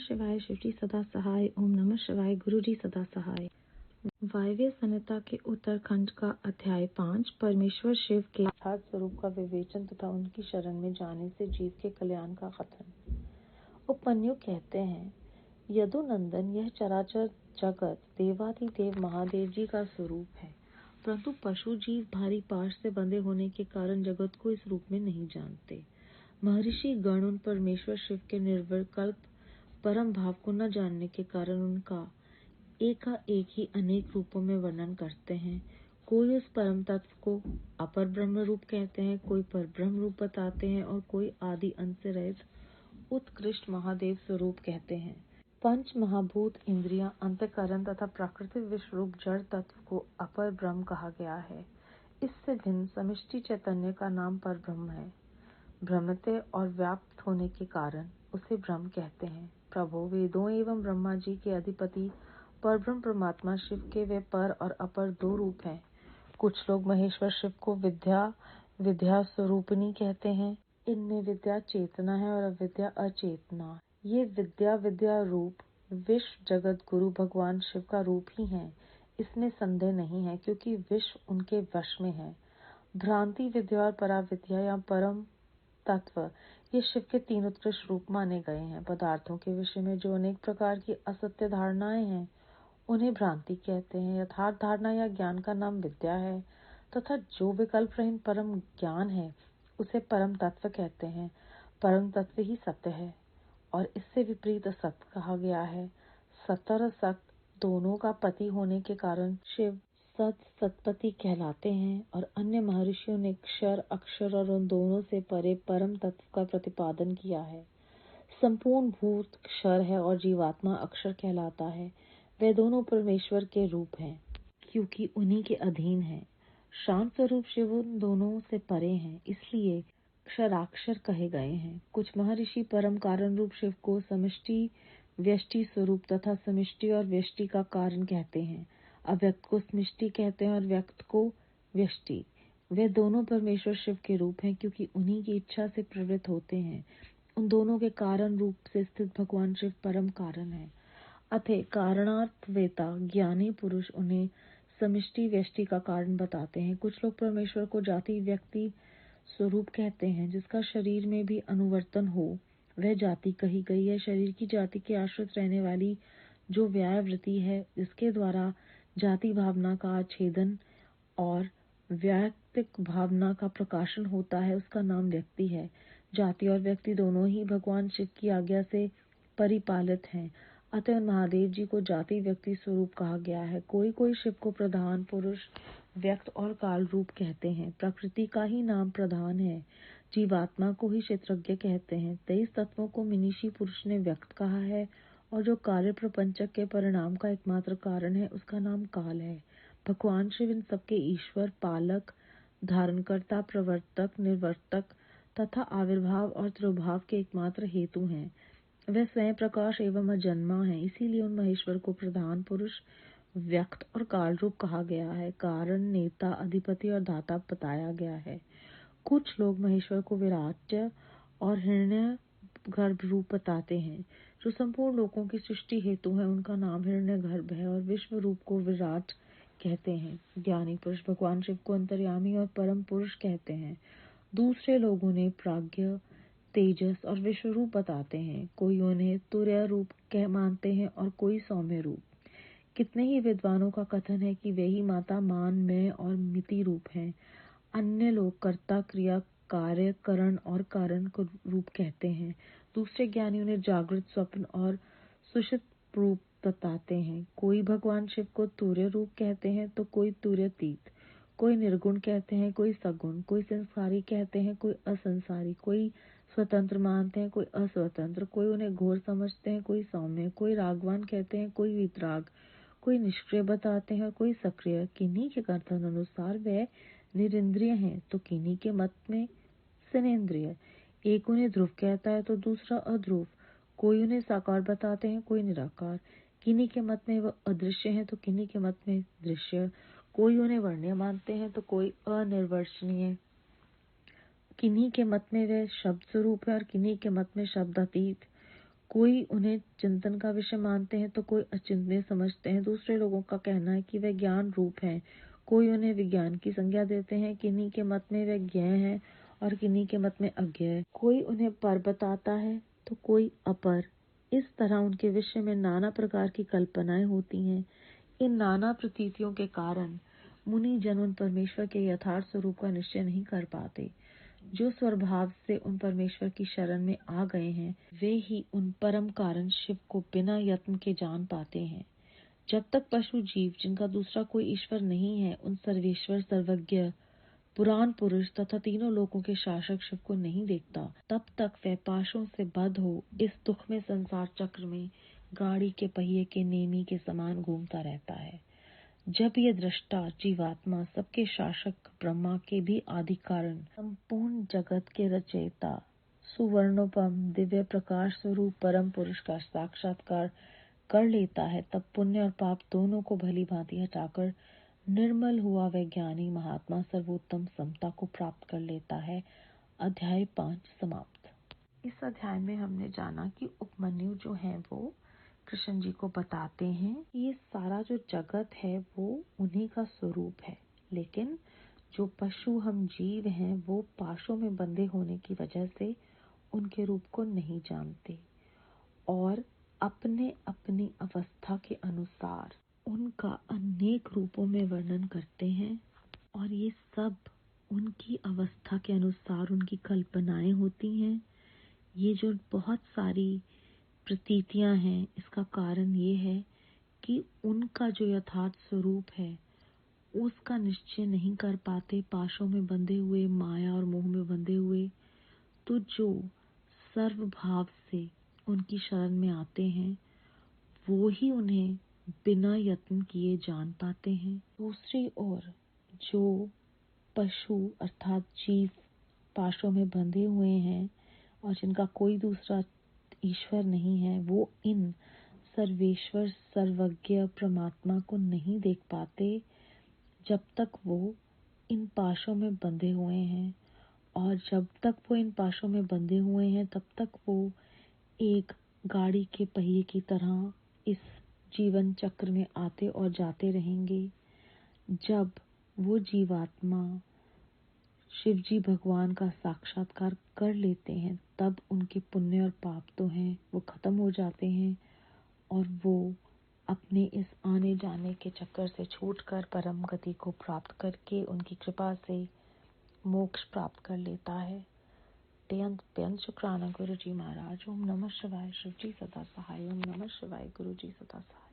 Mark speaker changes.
Speaker 1: शिवाय, शिव जी सदा सहाय। ओम नमः शिवाय, गुरु जी सदा सहाय। वायव्य संहिता के उत्तरखंड का अध्याय 5 परमेश्वर शिव के यथार्थ स्वरूप का विवेचन तथा उनकी शरण में जाने से जीव के कल्याण का कथन। उपमन्यु कहते हैं, यदुनंदन, यह चराचर जगत देवाधिदेव महादेव जी का स्वरूप है, परंतु पशु जीव भारी पाश से बंधे होने के कारण जगत को इस रूप में नहीं जानते। महर्षि गण उन परमेश्वर शिव के निर्विकल्प परम भाव को न जानने के कारण उनका एकाएक ही अनेक रूपों में वर्णन करते हैं। कोई उस परम तत्व को अपर ब्रह्म रूप कहते हैं, कोई पर ब्रह्म रूप बताते हैं और कोई आदि अंत से रहित उत्कृष्ट महादेव स्वरूप कहते हैं। पंच महाभूत, इंद्रियां, अंतःकरण तथा प्राकृतिक विश्व रूप जड़ तत्व को अपर ब्रह्म कहा गया है। इससे भिन्न समष्टि चैतन्य का नाम पर ब्रह्म है। भ्रमते और व्याप्त होने के कारण उसे ब्रह्म कहते हैं। प्रभो, वेदों एवं ब्रह्मा जी के अधिपति परब्रह्म परमात्मा शिव के वे पर और अपर दो रूप हैं। कुछ लोग महेश्वर शिव को विद्या स्वरूपिणी कहते हैं। इनमें विद्या चेतना है और अविद्या अचेतना। ये विद्या रूप विश्व जगत गुरु भगवान शिव का रूप ही है, इसमें संदेह नहीं है, क्योंकि विश्व उनके वश में है। भ्रांति विद्या और पराविद्या या परम तत्व, ये शिव के तीन उत्कृष्ट रूप माने गए हैं। पदार्थों के विषय में जो अनेक प्रकार की असत्य धारणाएं हैं, उन्हें भ्रांति कहते हैं। यथार्थ धारणा या ज्ञान का नाम विद्या है, तथा जो विकल्प रहित परम ज्ञान है, उसे परम तत्व कहते हैं। परम तत्व ही सत्य है और इससे विपरीत असत्य कहा गया है। सत्य और असत दोनों का पति होने के कारण शिव सत्पति कहलाते हैं और अन्य महर्षियों ने क्षर, अक्षर और उन दोनों से परे परम तत्व का प्रतिपादन किया है। संपूर्ण भूत क्षर है और जीवात्मा अक्षर कहलाता है। वे दोनों परमेश्वर के रूप हैं, क्योंकि उन्हीं के अधीन हैं। शांत स्वरूप शिव उन दोनों से परे हैं, इसलिए क्षराक्षर कहे गए हैं। कुछ महर्षि परम कारण रूप शिव को समष्टि व्यष्टि स्वरूप तथा समष्टि और व्यष्टि का कारण कहते हैं। अव्यक्त को समष्टि कहते हैं और व्यक्त को व्यष्टि। वे दोनों परमेश्वर शिव के रूप हैं, क्योंकि उन्हीं की इच्छा से प्रवृत्त होते हैं। उन दोनों के कारण रूप से स्थित भगवान शिव परम कारण है। अतः कारणार्थवेता ज्ञानी पुरुष उन्हें समष्टि व्यष्टि का कारण बताते हैं। कुछ लोग परमेश्वर को जाति व्यक्ति स्वरूप कहते हैं। जिसका शरीर में भी अनुवर्तन हो, वह जाति कही गई है। शरीर की जाति के आश्रित रहने वाली जो व्यावृत्ति है, जिसके द्वारा जाति भावना का आच्छेदन और व्यक्तिक भावना का प्रकाशन होता है, उसका नाम व्यक्ति है। जाति और व्यक्ति दोनों ही भगवान शिव की आज्ञा से परिपालित हैं। अतः महादेव जी को जाति व्यक्ति स्वरूप कहा गया है। कोई कोई शिव को प्रधान पुरुष, व्यक्त और काल रूप कहते हैं। प्रकृति का ही नाम प्रधान है। जीवात्मा को ही क्षेत्रज्ञ कहते हैं। 23 तत्वों को मनीषी पुरुष ने व्यक्त कहा है और जो कार्य प्रपंचक के परिणाम का एकमात्र कारण है, उसका नाम काल है। भगवान शिव इन सबके ईश्वर, पालक, धारणकर्ता, प्रवर्तक, निर्वर्तक तथा आविर्भाव और त्रिभाव के एकमात्र हेतु हैं। वह स्वयं प्रकाश एवं अजन्मा है, इसीलिए उन महेश्वर को प्रधान पुरुष, व्यक्त और काल रूप कहा गया है। कारण, नेता, अधिपति और दाता बताया गया है। कुछ लोग महेश्वर को विराट्य और हिरण्य गर्भ रूप बताते हैं। जो संपूर्ण लोगों की सृष्टि हेतु है, उनका नाम हिरण्य गर्भ है और विश्व रूप को विराट कहते हैं। ज्ञानी पुरुष भगवान शिव को अंतर्यामी और परम पुरुष कहते हैं। दूसरे लोग उन्हें प्राज्ञ, तेजस और विश्व रूप बताते हैं। कोई उन्हें तुर्य रूप कह मानते हैं और कोई सौम्य रूप। कितने ही विद्वानों का कथन है कि वे ही माता, मान, मैं और मिति रूप हैं। अन्य लोग कर्ता, क्रिया, कार्य, करण और कारण को रूप कहते हैं। दूसरे ज्ञानी उन्हें जागृत, स्वप्न और सुषुप्त रूप बताते हैं। कोई भगवान शिव को तुर्य रूप कहते हैं तो कोई तुर्यतीत, कोई निर्गुण कहते हैं, कोई सगुण, कोई संसारी कहते हैं, कोई असंसारी, कोई स्वतंत्र मानते हैं, कोई अस्वतंत्र, कोई उन्हें घोर समझते हैं, कोई सौम्य, कोई रागवान कहते हैं, कोई वितराग, कोई निष्क्रिय बताते हैं और कोई सक्रिय। किन्हीं के कथन अनुसार वे निरिंद्रिय हैं तो किन्हीं के मत में सनेन्द्रिय। एक उन्हें ध्रुव कहता है तो दूसरा अध्रुव। कोई उन्हें साकार बताते हैं, कोई निराकार। किन्हीं के मत में वह अदृश्य है तो किन्हीं के मत में दृश्य। कोई उन्हें वर्ण्य मानते हैं तो कोई अनिर्वचनीय। किन्हीं के मत में वे शब्द स्वरूप है और किन्हीं के मत में शब्दातीत। कोई उन्हें चिंतन का विषय मानते हैं तो कोई अचिंतनीय समझते हैं। दूसरे लोगों का कहना है कि वे ज्ञान रूप हैं। कोई उन्हें विज्ञान की संज्ञा देते हैं। किन्हीं के मत में वे ज्ञेय हैं और किन्हीं के मत में अज्ञेय। कोई उन्हें पर बताता है तो कोई अपर। इस तरह उनके विषय में नाना प्रकार की कल्पनाएं होती हैं। इन नाना प्रतीतियों के कारण मुनि जन उन परमेश्वर के यथार्थ स्वरूप का निश्चय नहीं कर पाते। जो स्वभाव से उन परमेश्वर की शरण में आ गए हैं, वे ही उन परम कारण शिव को बिना यत्न के जान पाते हैं। जब तक पशु जीव, जिनका दूसरा कोई ईश्वर नहीं है, उन सर्वेश्वर, सर्वज्ञ, पुराण पुरुष तथा तीनों लोकों के शासक शिव को नहीं देखता, तब तक वह पाशों से बद्ध हो इस दुख में संसार चक्र में गाड़ी के पहिए के नेमी के समान घूमता रहता है। जब ये दृष्टा जीवात्मा, सबके शासक, ब्रह्मा के भी आदि कारण, संपूर्ण जगत के रचयिता, सुवर्णोपम दिव्य प्रकाश स्वरूप परम पुरुष का साक्षात्कार कर लेता है, तब पुण्य और पाप दोनों को भली भांति हटाकर निर्मल हुआ वैज्ञानी महात्मा सर्वोत्तम समता को प्राप्त कर लेता है। अध्याय 5 समाप्त। इस अध्याय में हमने जाना कि उपमन्यु जो है वो कृष्ण जी को बताते हैं कि ये सारा जो जगत है वो उन्हीं का स्वरूप है, लेकिन जो पशु हम जीव हैं वो पाशों में बंधे होने की वजह से उनके रूप को नहीं जानते और अपने अपनी अवस्था के अनुसार उनका अनेक रूपों में वर्णन करते हैं। और ये सब उनकी अवस्था के अनुसार उनकी कल्पनाएं होती हैं। ये जो बहुत सारी प्रतीतियां हैं, इसका कारण ये है कि उनका जो यथार्थ स्वरूप है उसका निश्चय नहीं कर पाते, पाशों में बंधे हुए, माया और मोह में बंधे हुए। तो जो सर्वभाव से उनकी शरण में आते हैं वो ही उन्हें बिना यत्न किए जान पाते हैं। दूसरी ओर जो पशु अर्थात जीव पाशों में बंधे हुए हैं और जिनका कोई दूसरा ईश्वर नहीं है, वो इन सर्वेश्वर सर्वज्ञ परमात्मा को नहीं देख पाते जब तक वो इन पाशों में बंधे हुए हैं। और जब तक वो इन पाशों में बंधे हुए हैं तब तक वो एक गाड़ी के पहिए की तरह इस जीवन चक्र में आते और जाते रहेंगे। जब वो जीवात्मा शिवजी भगवान का साक्षात्कार कर लेते हैं तब उनके पुण्य और पाप तो हैं वो खत्म हो जाते हैं और वो अपने इस आने जाने के चक्कर से छूटकर परम गति को प्राप्त करके उनकी कृपा से मोक्ष प्राप्त कर लेता है। बेअंत शुक्राना गुरु जी महाराज। ओम नमः शिवाय। शिव जी सदा सहाय। ओम नमः शिवाय। गुरु जी सदा सहाय।